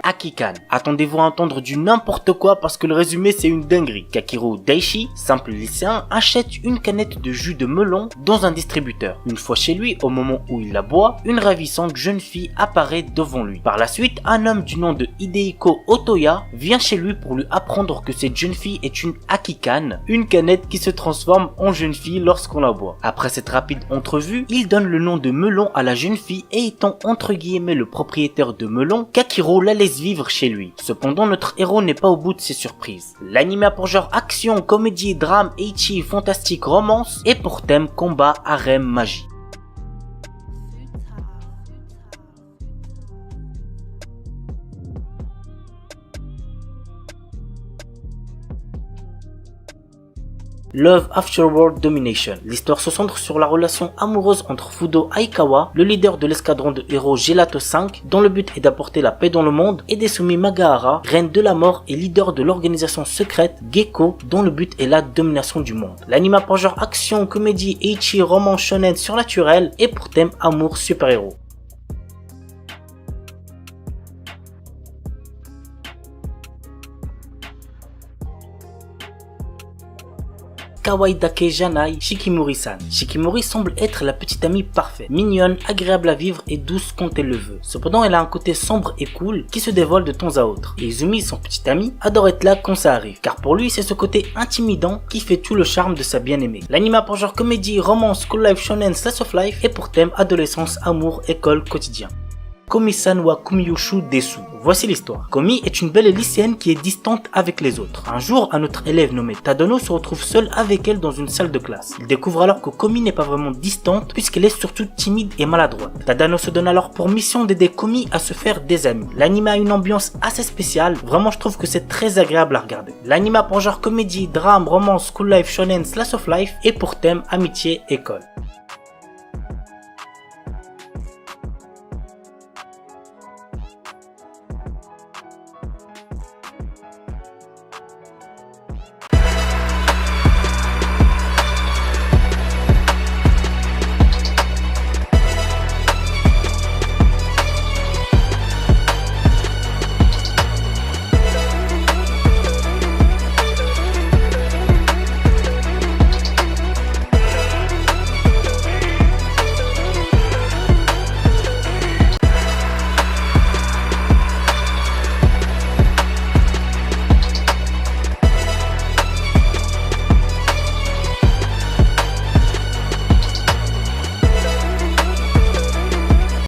Akikan. Attendez-vous à entendre du n'importe quoi parce que le résumé c'est une dinguerie. Kakiro Daishi, simple lycéen, achète une canette de jus de melon dans un distributeur. Une fois chez lui, au moment où il la boit, une ravissante jeune fille apparaît devant lui. Par la suite, un homme du nom de Hidehiko Otoya vient chez lui pour lui apprendre que cette jeune fille est une Akikan, une canette qui se transforme en jeune fille lorsqu'on la boit. Après cette rapide entrevue, il donne le nom de melon à la jeune fille et étant entre guillemets le propriétaire de melon, Kakiro la laisse vivre chez lui. Cependant, notre héros n'est pas au bout de ses surprises. L'anime a pour genre action, comédie, drame, ecchi, fantastique, romance et pour thème combat, harem, magie. Love Afterworld Domination. L'histoire se centre sur la relation amoureuse entre Fudo Aikawa, le leader de l'escadron de héros Gelato 5, dont le but est d'apporter la paix dans le monde, et Desumi Magahara, reine de la mort et leader de l'organisation secrète Gekko, dont le but est la domination du monde. L'anime a pour genre action, comédie, ecchi, roman, shonen surnaturel et pour thème amour super-héros. Kawaii-dake Janai Shikimori-san. Shikimori semble être la petite amie parfaite, mignonne, agréable à vivre et douce quand elle le veut. Cependant, elle a un côté sombre et cool qui se dévoile de temps à autre. Et Izumi, son petit ami, adore être là quand ça arrive, car pour lui, c'est ce côté intimidant qui fait tout le charme de sa bien-aimée. L'anime a pour genre comédie, romance, school life, shonen, slice of life et pour thème adolescence, amour, école, quotidien. Komi-san wa Kumiyoshu Desu. Voici l'histoire. Komi est une belle lycéenne qui est distante avec les autres. Un jour, un autre élève nommé Tadano se retrouve seul avec elle dans une salle de classe. Il découvre alors que Komi n'est pas vraiment distante puisqu'elle est surtout timide et maladroite. Tadano se donne alors pour mission d'aider Komi à se faire des amis. L'anime a une ambiance assez spéciale, vraiment je trouve que c'est très agréable à regarder. L'anime a pour genre comédie, drame, romance, school life, shonen, slice of life et pour thème amitié, école.